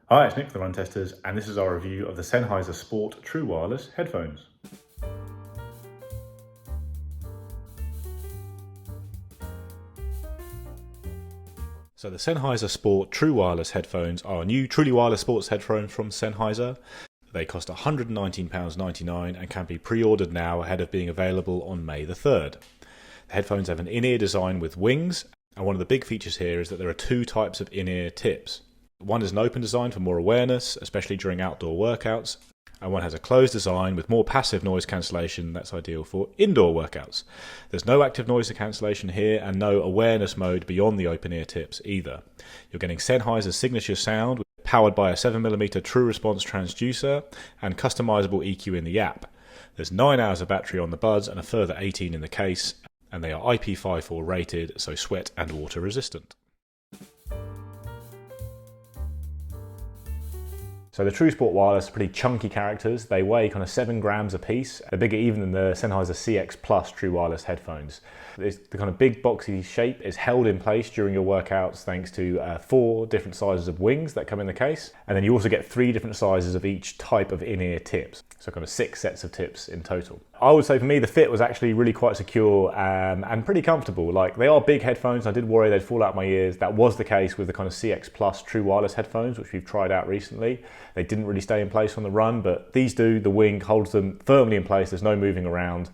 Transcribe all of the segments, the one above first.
Hi, it's Nick from the Run Testers, and this is our review of the Sennheiser Sport True Wireless headphones. So the Sennheiser Sport True Wireless headphones are a new truly wireless sports headphone from Sennheiser. They cost £119.99 and can be pre-ordered now ahead of being available on May the 3rd. The headphones have an in-ear design with wings, and one of the big features here is that there are two types of in-ear tips. One is an open design for more awareness, especially during outdoor workouts, and one has a closed design with more passive noise cancellation that's ideal for indoor workouts. There's no active noise cancellation here and no awareness mode beyond the open ear tips either. You're getting Sennheiser's signature sound powered by a 7mm true response transducer and customizable EQ in the app. There's 9 hours of battery on the buds and a further 18 in the case, and they are IP54 rated, so sweat and water resistant. So the True Sport Wireless are pretty chunky characters. They weigh kind of 7 grams a piece. They're bigger even than the Sennheiser CX Plus True Wireless headphones. The kind of big boxy shape is held in place during your workouts thanks to 4 different sizes of wings that come in the case. And then you also get 3 different sizes of each type of in-ear tips. So kind of 6 sets of tips in total. I would say for me the fit was actually really quite secure and pretty comfortable. Like, they are big headphones. I did worry they'd fall out my ears. That was the case with the kind of CX Plus True Wireless headphones, which we've tried out recently. They didn't really stay in place on the run, but these do. The wing holds them firmly in place. There's no moving around.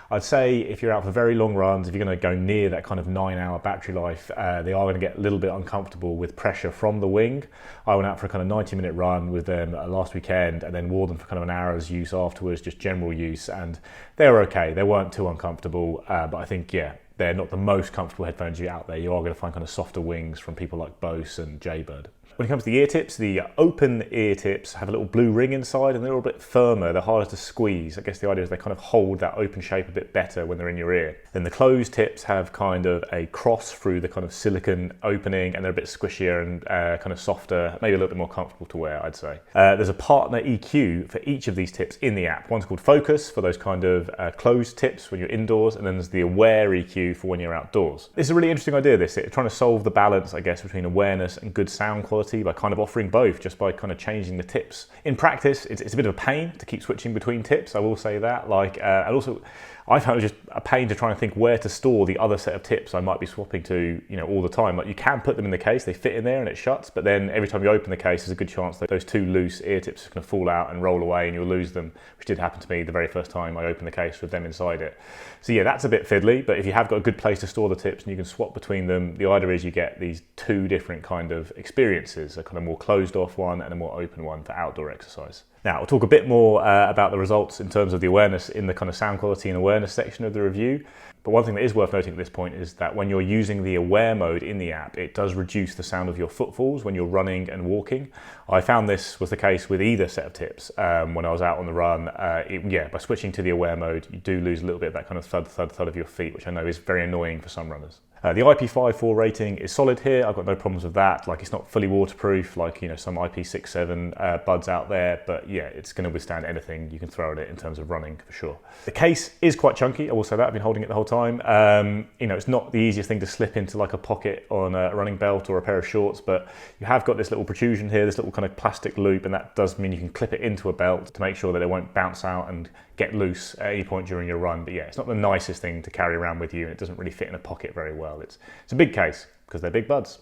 I'd say if you're out for very long runs, if you're going to go near that kind of 9-hour battery life, they are going to get a little bit uncomfortable with pressure from the wing. I went out for a kind of 90-minute run with them last weekend and then wore them for kind of an hour's use afterwards, just general use, and they were okay. They weren't too uncomfortable, but I think, yeah, they're not the most comfortable headphones you out there. You are going to find kind of softer wings from people like Bose and Jaybird. When it comes to the ear tips, the open ear tips have a little blue ring inside and they're a little bit firmer, they're harder to squeeze. I guess the idea is they kind of hold that open shape a bit better when they're in your ear. Then the closed tips have kind of a cross through the kind of silicone opening and they're a bit squishier and kind of softer, maybe a little bit more comfortable to wear, I'd say. There's a partner EQ for each of these tips in the app. One's called Focus for those kind of closed tips when you're indoors, and then there's the Aware EQ for when you're outdoors. This is a really interesting idea, this. It's trying to solve the balance, I guess, between awareness and good sound quality by kind of offering both, just by kind of changing the tips. In practice, it's a bit of a pain to keep switching between tips, I will say that. And also, I found it just a pain to try and think where to store the other set of tips I might be swapping to, all the time. Like, you can put them in the case, they fit in there and it shuts, but then every time you open the case, there's a good chance that those 2 loose ear tips are going to fall out and roll away and you'll lose them, which did happen to me the very first time I opened the case with them inside it. So yeah, that's a bit fiddly, but if you have got a good place to store the tips and you can swap between them, the idea is you get these 2 different kind of experiences, a kind of more closed off one and a more open one for outdoor exercise. Now, I'll talk a bit more about the results in terms of the awareness in the kind of sound quality and awareness section of the review. But one thing that is worth noting at this point is that when you're using the Aware mode in the app, it does reduce the sound of your footfalls when you're running and walking. I found this was the case with either set of tips when I was out on the run. By switching to the Aware mode, you do lose a little bit of that kind of thud, thud, thud of your feet, which I know is very annoying for some runners. The IP54 rating is solid here. I've got no problems with that. Like, it's not fully waterproof like, some IP67 buds out there, but yeah, it's going to withstand anything you can throw at it in terms of running for sure. The case is quite chunky, I will say that. I've been holding it the whole time. It's not the easiest thing to slip into like a pocket on a running belt or a pair of shorts, but you have got this little protrusion here, this little kind of plastic loop, and that does mean you can clip it into a belt to make sure that it won't bounce out and get loose at any point during your run. But yeah, it's not the nicest thing to carry around with you, and it doesn't really fit in a pocket very well. It's a big case because they're big buds.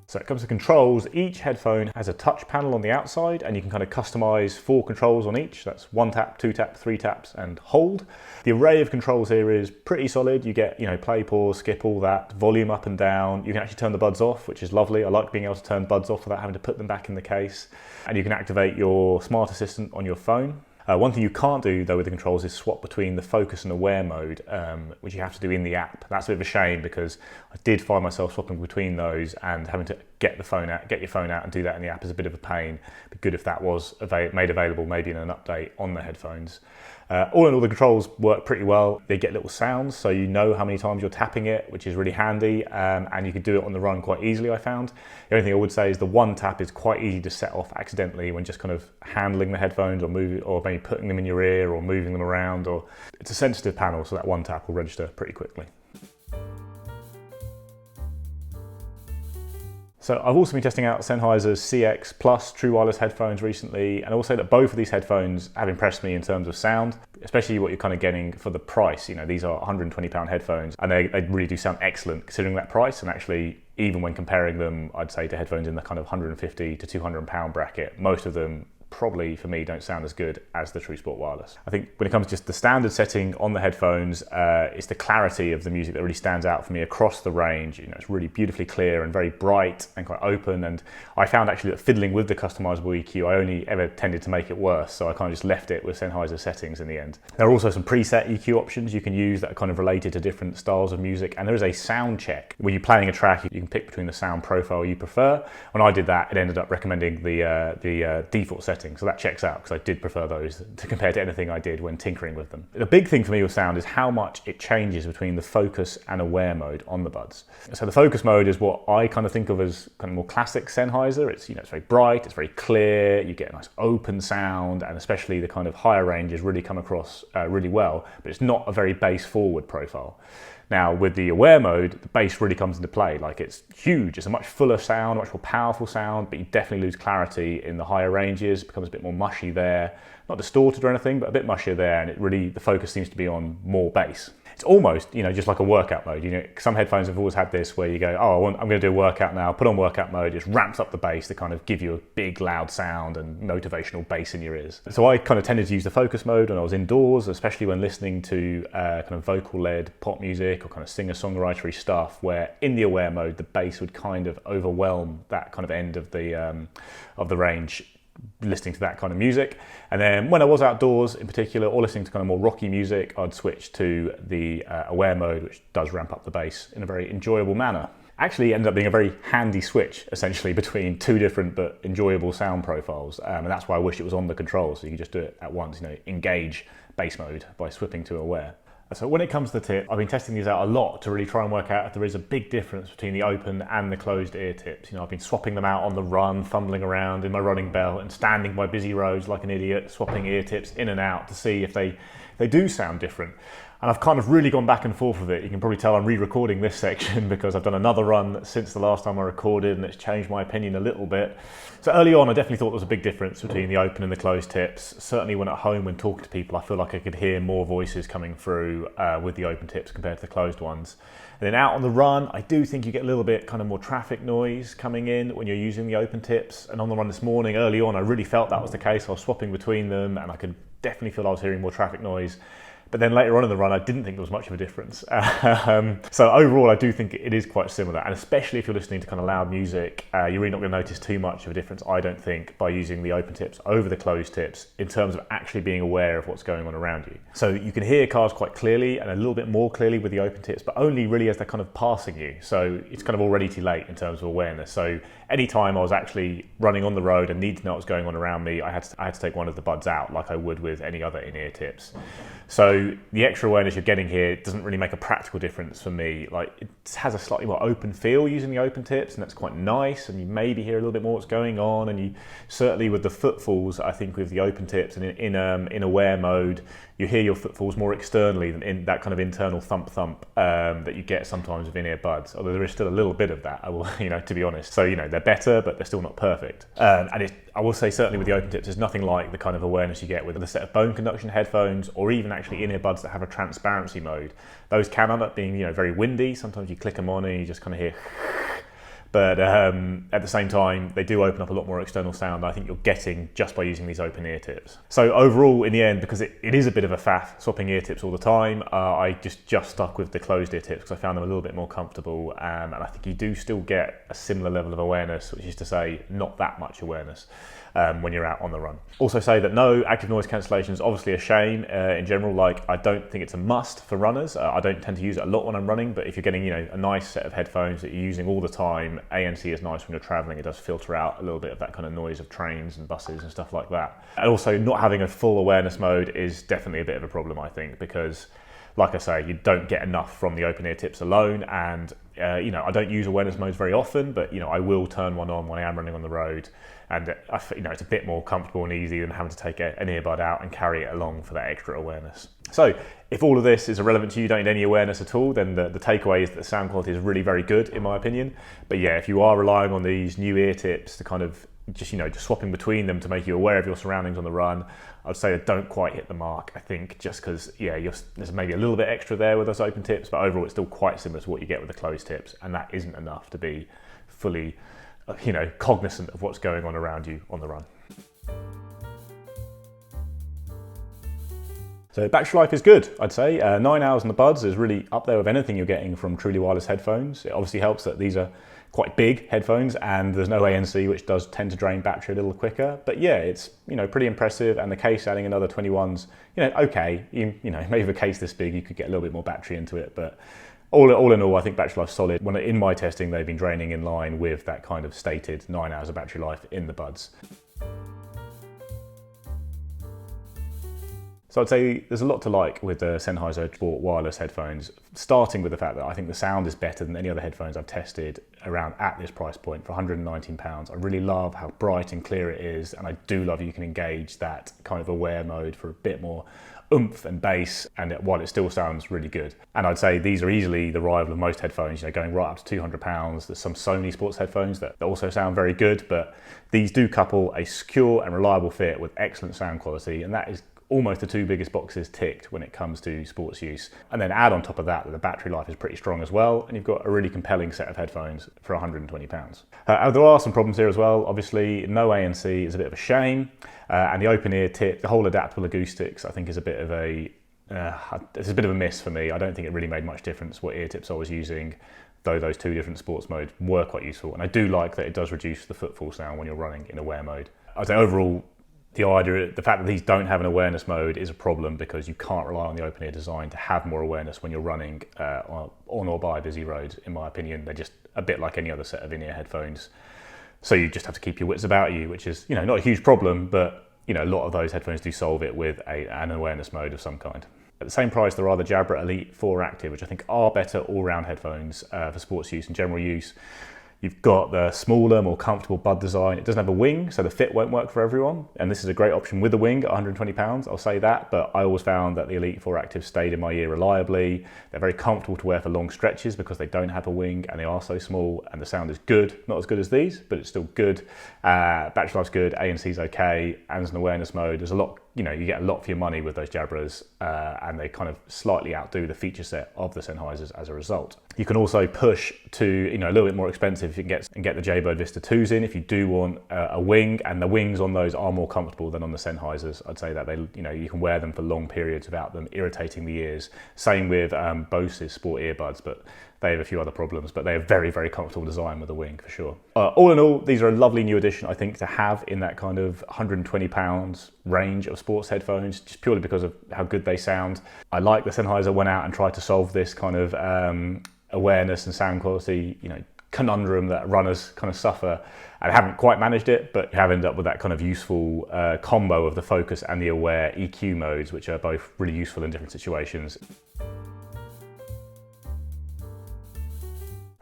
So it comes to controls. Each headphone has a touch panel on the outside and you can kind of customize 4 controls on each. That's 1 tap, 2 tap, 3 taps and hold. The array of controls here is pretty solid. You get, play, pause, skip, all that, volume up and down. You can actually turn the buds off, which is lovely. I like being able to turn buds off without having to put them back in the case. And you can activate your smart assistant on your phone. One thing you can't do though with the controls is swap between the Focus and Aware mode, which you have to do in the app. That's a bit of a shame because I did find myself swapping between those and having to get your phone out and do that in the app is a bit of a pain. It'd be good if that was made available maybe in an update on the headphones. All in all, the controls work pretty well. They get little sounds, so you know how many times you're tapping it, which is really handy, and you can do it on the run quite easily, I found. The only thing I would say is the 1 tap is quite easy to set off accidentally when just kind of handling the headphones or maybe putting them in your ear or moving them around. Or it's a sensitive panel, so that 1 tap will register pretty quickly. So I've also been testing out Sennheiser's CX Plus True Wireless headphones recently, and I will say that both of these headphones have impressed me in terms of sound, especially what you're kind of getting for the price. You know, these are £120 headphones, and they really do sound excellent considering that price. And actually, even when comparing them, I'd say to headphones in the kind of £150 to £200 bracket, most of them probably for me don't sound as good as the True Sport Wireless. I think when it comes to just the standard setting on the headphones, it's the clarity of the music that really stands out for me across the range. You know, it's really beautifully clear and very bright and quite open, and I found actually that fiddling with the customizable EQ, I only ever tended to make it worse, so I kind of just left it with Sennheiser settings in the end. There are also some preset EQ options you can use that are kind of related to different styles of music, and there is a sound check. When you're playing a track, you can pick between the sound profile you prefer. When I did that, it ended up recommending the default setting. So that checks out because I did prefer those to compare to anything I did when tinkering with them. The big thing for me with sound is how much it changes between the focus and aware mode on the buds. So the focus mode is what I kind of think of as kind of more classic Sennheiser. It's, you know, it's very bright, it's very clear, you get a nice open sound, and especially the kind of higher ranges really come across really well, but it's not a very bass forward profile. Now with the aware mode, the bass really comes into play. Like, it's huge, it's a much fuller sound, much more powerful sound, but you definitely lose clarity in the higher ranges. It becomes a bit more mushy there, not distorted or anything, but a bit mushier there, and it really, the focus seems to be on more bass. It's almost, you know, just like a workout mode. You know, some headphones have always had this where you go, oh, I'm going to do a workout now, put on workout mode, it just ramps up the bass to kind of give you a big loud sound and motivational bass in your ears. So I kind of tended to use the focus mode when I was indoors, especially when listening to kind of vocal-led pop music or kind of singer-songwritery stuff, where in the aware mode, the bass would kind of overwhelm that kind of end of the range, listening to that kind of music. And then when I was outdoors in particular, or listening to kind of more rocky music, I'd switch to the aware mode, which does ramp up the bass in a very enjoyable manner. Actually ended up being a very handy switch, essentially, between two different but enjoyable sound profiles. And that's why I wish it was on the controls, so you can just do it at once, you know, engage bass mode by switching to aware. So when it comes to the tip, I've been testing these out a lot to really try and work out if there is a big difference between the open and the closed ear tips. You know, I've been swapping them out on the run, fumbling around in my running belt and standing by busy roads like an idiot, swapping ear tips in and out to see if they do sound different. And I've kind of really gone back and forth with it. You can probably tell I'm re-recording this section because I've done another run since the last time I recorded, and it's changed my opinion a little bit. So early on, I definitely thought there was a big difference between the open and the closed tips. Certainly when at home, when talking to people, I feel like I could hear more voices coming through with the open tips compared to the closed ones. And then out on the run, I do think you get a little bit kind of more traffic noise coming in when you're using the open tips. And on the run this morning, early on, I really felt that was the case. I was swapping between them, and I could definitely feel I was hearing more traffic noise. But then later on in the run, I didn't think there was much of a difference. So overall, I do think it is quite similar. And especially if you're listening to kind of loud music, you're really not going to notice too much of a difference, I don't think, by using the open tips over the closed tips in terms of actually being aware of what's going on around you. So you can hear cars quite clearly and a little bit more clearly with the open tips, but only really as they're kind of passing you. So it's kind of already too late in terms of awareness. So anytime I was actually running on the road and needed to know what was going on around me, I had to take one of the buds out like I would with any other in-ear tips. So the extra awareness you're getting here doesn't really make a practical difference for me. Like, it has a slightly more open feel using the open tips, and that's quite nice, and you maybe hear a little bit more what's going on, and you certainly with the footfalls, I think with the open tips and in aware mode, you hear your footfalls more externally than in that kind of internal thump that you get sometimes with in-ear buds, although there is still a little bit of that, I will, you know, to be honest. So, you know, they're better, but they're still not perfect. I will say certainly with the open tips, there's nothing like the kind of awareness you get with a set of bone conduction headphones, or even actually in-ear buds that have a transparency mode. Those can end up being, you know, very windy. Sometimes you click them on and you just kind of hear but at the same time, they do open up a lot more external sound I think you're getting just by using these open ear tips. So overall, in the end, because it is a bit of a faff swapping ear tips all the time, I just stuck with the closed ear tips because I found them a little bit more comfortable, and I think you do still get a similar level of awareness, which is to say not that much awareness when you're out on the run. Also say that no active noise cancellation is obviously a shame in general. Like, I don't think it's a must for runners. I don't tend to use it a lot when I'm running, but if you're getting, you know, a nice set of headphones that you're using all the time, ANC is nice when you're traveling. It does filter out a little bit of that kind of noise of trains and buses and stuff like that. And also not having a full awareness mode is definitely a bit of a problem, I think, because like I say, you don't get enough from the open ear tips alone. And I don't use awareness modes very often, but I will turn one on when I am running on the road, and it's a bit more comfortable and easy than having to take an earbud out and carry it along for that extra awareness. So if all of this is irrelevant to you, don't need any awareness at all, then the takeaway is that the sound quality is really very good in my opinion. But yeah, if you are relying on these new ear tips to kind of just swapping between them to make you aware of your surroundings on the run, I'd say they don't quite hit the mark. I think just because there's maybe a little bit extra there with those open tips, but overall it's still quite similar to what you get with the closed tips, and that isn't enough to be fully cognizant of what's going on around you on the run. So battery life is good, I'd say. 9 hours on the buds is really up there with anything you're getting from truly wireless headphones. It obviously helps that these are quite big headphones and there's no ANC, which does tend to drain battery a little quicker. But yeah, it's pretty impressive, and the case adding another 21's okay. Maybe with a case this big you could get a little bit more battery into it, but all in all, I think battery life's solid. When in my testing, they've been draining in line with that kind of stated 9 hours of battery life in the buds. So I'd say there's a lot to like with the Sennheiser Sport Wireless headphones, starting with the fact that I think the sound is better than any other headphones I've tested around at this price point for £119. I really love how bright and clear it is, and I do love you can engage that kind of aware mode for a bit more oomph and bass, and while it still sounds really good. And I'd say these are easily the rival of most headphones, going right up to £200. There's some Sony sports headphones that also sound very good, but these do couple a secure and reliable fit with excellent sound quality, and that is almost the two biggest boxes ticked when it comes to sports use. And then add on top of that the battery life is pretty strong as well, and you've got a really compelling set of headphones for £120. There are some problems here as well. Obviously, no ANC is a bit of a shame, and the open ear tip, the whole adaptable acoustics, I think is a bit of a miss for me. I don't think it really made much difference what ear tips I was using, though those two different sports modes were quite useful. And I do like that it does reduce the footfall sound when you're running in aware mode. I'd say overall, the fact that these don't have an awareness mode is a problem, because you can't rely on the open ear design to have more awareness when you're running on or by busy roads. In my opinion, they're just a bit like any other set of in-ear headphones. So you just have to keep your wits about you, which is not a huge problem, but a lot of those headphones do solve it with an awareness mode of some kind. At the same price, there are the Jabra Elite 4 Active, which I think are better all-round headphones for sports use and general use. You've got the smaller, more comfortable bud design. It doesn't have a wing, so the fit won't work for everyone. And this is a great option with the wing at £120, I'll say that. But I always found that the Elite 4 Active stayed in my ear reliably. They're very comfortable to wear for long stretches because they don't have a wing and they are so small, and the sound is good. Not as good as these, but it's still good. Battery life's good, ANC's okay, and there's an awareness mode. There's a lot, you get a lot for your money with those Jabras, and they kind of slightly outdo the feature set of the Sennheisers as a result. You can also push to a little bit more expensive if you can get the Jaybird Vista 2s in if you do want a wing, and the wings on those are more comfortable than on the Sennheisers. I'd say that you can wear them for long periods without them irritating the ears. Same with Bose's sport earbuds, but they have a few other problems, but they are very, very comfortable design with a wing for sure. All in all, these are a lovely new addition, I think, to have in that kind of £120 range of sports headphones, just purely because of how good they sound. I like the Sennheiser went out and tried to solve this kind of awareness and sound quality, conundrum that runners kind of suffer, and haven't quite managed it, but have ended up with that kind of useful combo of the focus and the aware EQ modes, which are both really useful in different situations.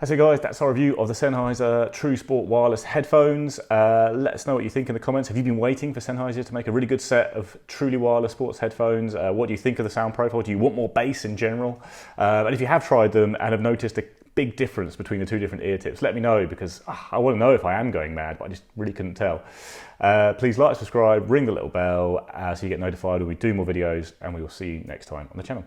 So guys, that's our review of the Sennheiser True Sport Wireless headphones. Let us know what you think in the comments. Have you been waiting for Sennheiser to make a really good set of truly wireless sports headphones? What do you think of the sound profile? Do you want more bass in general? And if you have tried them and have noticed a big difference between the two different ear tips, let me know, because I want to know if I am going mad, but I just really couldn't tell. Please like, subscribe, ring the little bell so you get notified when we do more videos, and we will see you next time on the channel.